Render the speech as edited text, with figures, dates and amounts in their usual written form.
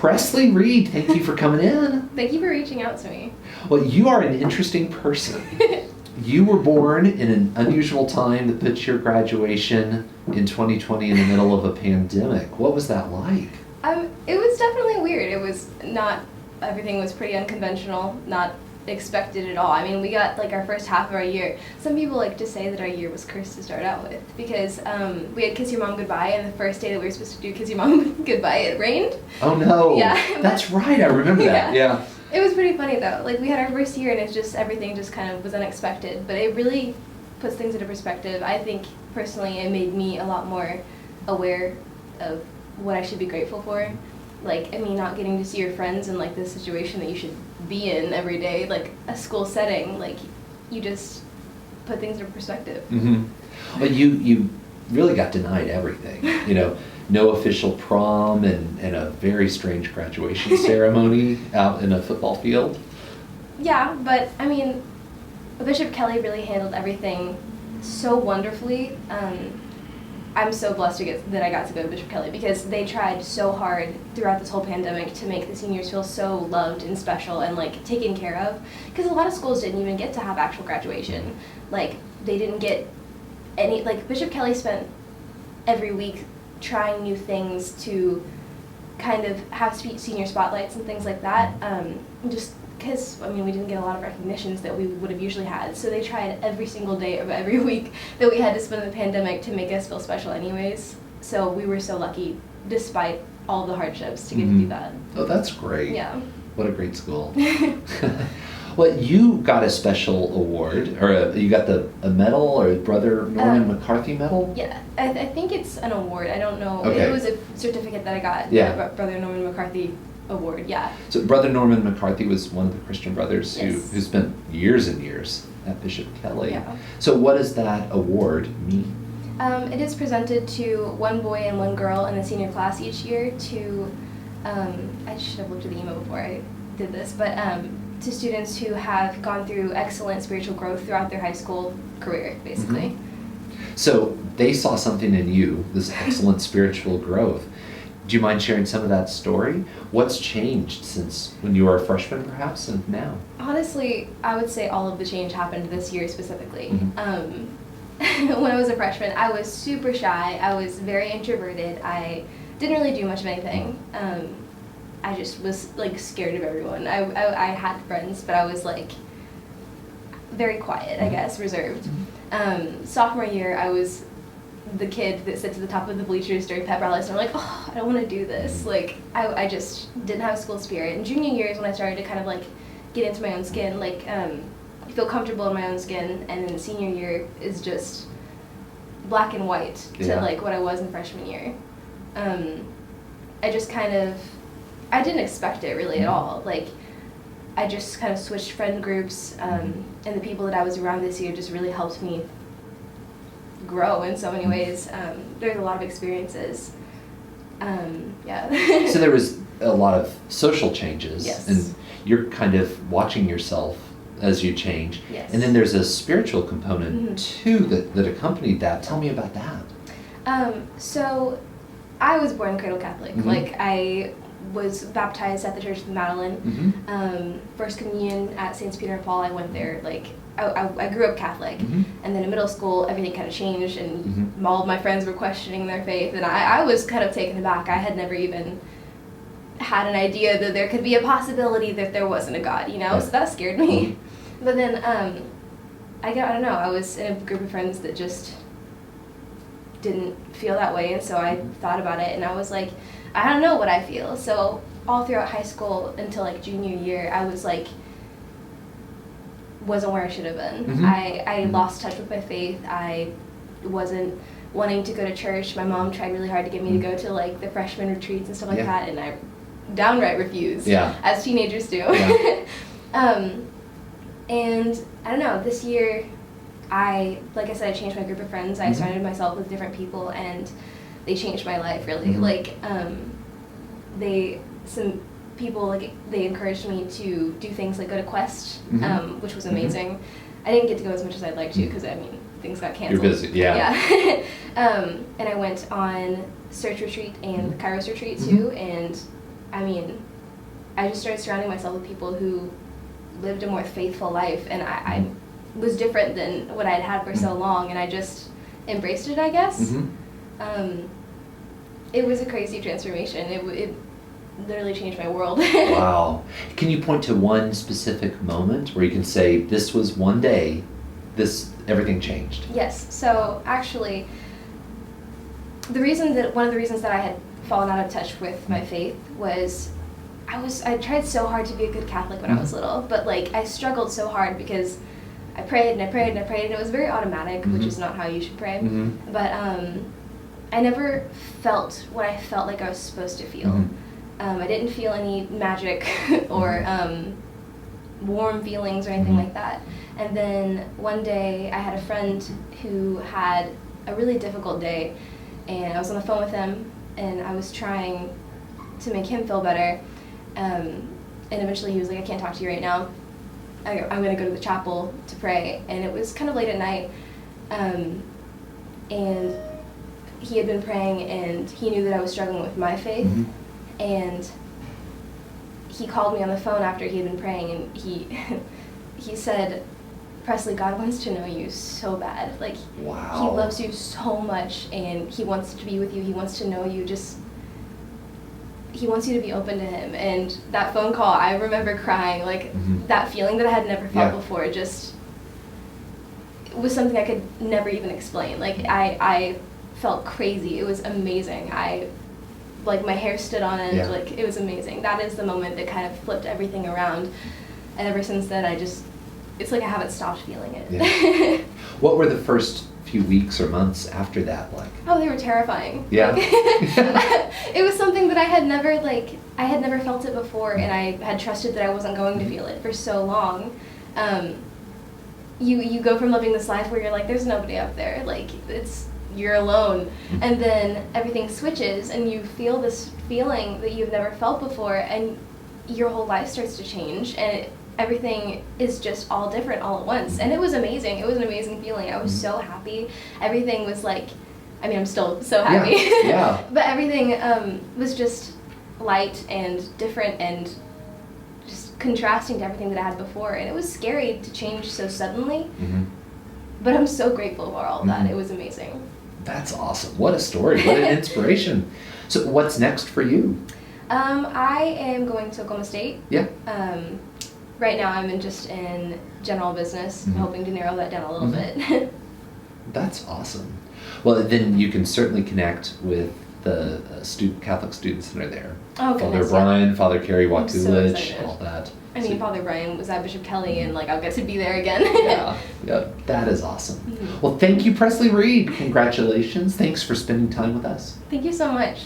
Presley Reed, thank you for coming in. Thank you for reaching out to me. Well, you are an interesting person. You were born in an unusual time that put your graduation in 2020 in the middle of a pandemic. What was that like? It was definitely weird. It was not, everything was pretty unconventional, not expected at all. I mean, we got like our first half of our year. Some people like to say that our year was cursed to start out with because we had Kiss Your Mom Goodbye, and the first day that we were supposed to do Kiss Your Mom Goodbye, it rained. Oh no. Yeah. That's right, I remember that. Yeah. It was pretty funny though. Like we had our first year and it's just, everything just kind of was unexpected, but it really puts things into perspective. I think personally it made me a lot more aware of what I should be grateful for. Like, I mean, not getting to see your friends in like this situation that you should be in every day, like a school setting, like you just put things into perspective. Mm-hmm. Well, you really got denied everything, you know, no official prom and a very strange graduation ceremony out in a football field. Yeah, but I mean, Bishop Kelley really handled everything so wonderfully. I'm so blessed that I got to go to Bishop Kelley because they tried so hard throughout this whole pandemic to make the seniors feel so loved and special and like taken care of. Because a lot of schools didn't even get to have actual graduation. Like they didn't get any, like Bishop Kelley spent every week trying new things to kind of have senior spotlights and things like that. Just because, I mean, we didn't get a lot of recognitions that we would have usually had. So they tried every single day of every week that we had to spend in the pandemic to make us feel special anyways. So we were so lucky, despite all the hardships, to get to do that. Oh, that's great. Yeah. What a great school. Well, you got a special award, or you got a medal, or Brother Norman McCarthy medal? Yeah, I think it's an award. I don't know. Okay. It was a certificate that I got. Yeah. The Brother Norman McCarthy award, yeah. So Brother Norman McCarthy was one of the Christian brothers who spent years and years at Bishop Kelley. Yeah. So what does that award mean? It is presented to one boy and one girl in the senior class each year to, I should have looked at the email before I did this, but to students who have gone through excellent spiritual growth throughout their high school career, basically. Mm-hmm. So they saw something in you, this excellent spiritual growth. Do you mind sharing some of that story? What's changed since when you were a freshman, perhaps, and now? Honestly, I would say all of the change happened this year specifically. Mm-hmm. When I was a freshman, I was super shy. I was very introverted. I didn't really do much of anything. I just was like scared of everyone. I had friends, but I was like very quiet, I guess, reserved. Sophomore year, I was the kid that sits at the top of the bleachers during pep rallies, and I'm like, oh, I don't want to do this. Like, I just didn't have school spirit. And junior year is when I started to kind of like get into my own skin, like feel comfortable in my own skin. And then senior year is just black and white to like what I was in freshman year. I just kind of, I didn't expect it really at all. Like, I just kind of switched friend groups, and the people that I was around this year just really helped me grow in so many ways. There's a lot of experiences. Yeah. So there was a lot of social changes. Yes. And you're kind of watching yourself as you change. Yes. And then there's a spiritual component too that accompanied that. Tell me about that. So I was born cradle Catholic. Like, I was baptized at the Church of the Madeleine. First communion at St. Peter and Paul, I went there. Like, I grew up Catholic, and then in middle school, everything kind of changed, and all of my friends were questioning their faith, and I was kind of taken aback. I had never even had an idea that there could be a possibility that there wasn't a God, you know, so that scared me. But then, I don't know, I was in a group of friends that just didn't feel that way, and so I thought about it, and I was like, I don't know what I feel. So all throughout high school until like junior year, I was like, wasn't where I should have been. I lost touch with my faith. I wasn't wanting to go to church. My mom tried really hard to get me to go to like the freshman retreats and stuff like that, and I downright refused, as teenagers do. And I don't know, this year, like I said, I changed my group of friends. I surrounded myself with different people, and they changed my life, really. Like, some people, like, they encouraged me to do things like go to Quest, which was amazing. I didn't get to go as much as I'd like to, because, I mean, things got canceled. You're busy, yeah. And I went on Search Retreat and Kairos Retreat, too, and I mean, I just started surrounding myself with people who lived a more faithful life, and I was different than what I'd had for so long, and I just embraced it, I guess. It was a crazy transformation. It literally changed my world. Wow. Can you point to one specific moment where you can say, this was one day, everything changed? Yes. So actually, one of the reasons that I had fallen out of touch with my faith was I tried so hard to be a good Catholic when I was little, but like I struggled so hard because I prayed and I prayed and I prayed, and it was very automatic, which is not how you should pray. But I never felt what I felt like I was supposed to feel. I didn't feel any magic or warm feelings or anything like that. And then one day I had a friend who had a really difficult day, and I was on the phone with him, and I was trying to make him feel better. And eventually he was like, I can't talk to you right now. I'm going to go to the chapel to pray. And it was kind of late at night. And he had been praying, and he knew that I was struggling with my faith. And he called me on the phone after he had been praying, and he said, Presley, God wants to know you so bad. Like, wow. He loves you so much, and he wants to be with you. He wants to know you. He wants you to be open to him. And that phone call, I remember crying. Like, that feeling that I had never felt before just was something I could never even explain. Like, I felt crazy. It was amazing. Like, my hair stood on end. Like, it was amazing. That is the moment that kind of flipped everything around. And ever since then, it's like I haven't stopped feeling it. What were the first few weeks or months after that like? Oh, they were terrifying. Yeah. It was something that I had never felt it before, and I had trusted that I wasn't going to feel it for so long. You go from living this life where you're like, there's nobody up there, like you're alone, and then everything switches, and you feel this feeling that you've never felt before, and your whole life starts to change, and everything is just all different all at once. And it was amazing. It was an amazing feeling. I was so happy. Everything was like, I mean, I'm still so happy. But everything was just light and different and just contrasting to everything that I had before. And it was scary to change so suddenly. But I'm so grateful for all of that. It was amazing. That's awesome. What a story. What an inspiration. So what's next for you? I am going to Oklahoma State. Right now I'm just in general business. I'm hoping to narrow that down a little bit. That's awesome. Well, then you can certainly connect with the Catholic students that are there. Oh, Father goodness, Brian, Father Kerry Wakulich, so all that. I mean, Father Brian was at Bishop Kelley, and like I'll get to be there again. That is awesome. Well, thank you, Presley Reed. Congratulations. Thanks for spending time with us. Thank you so much.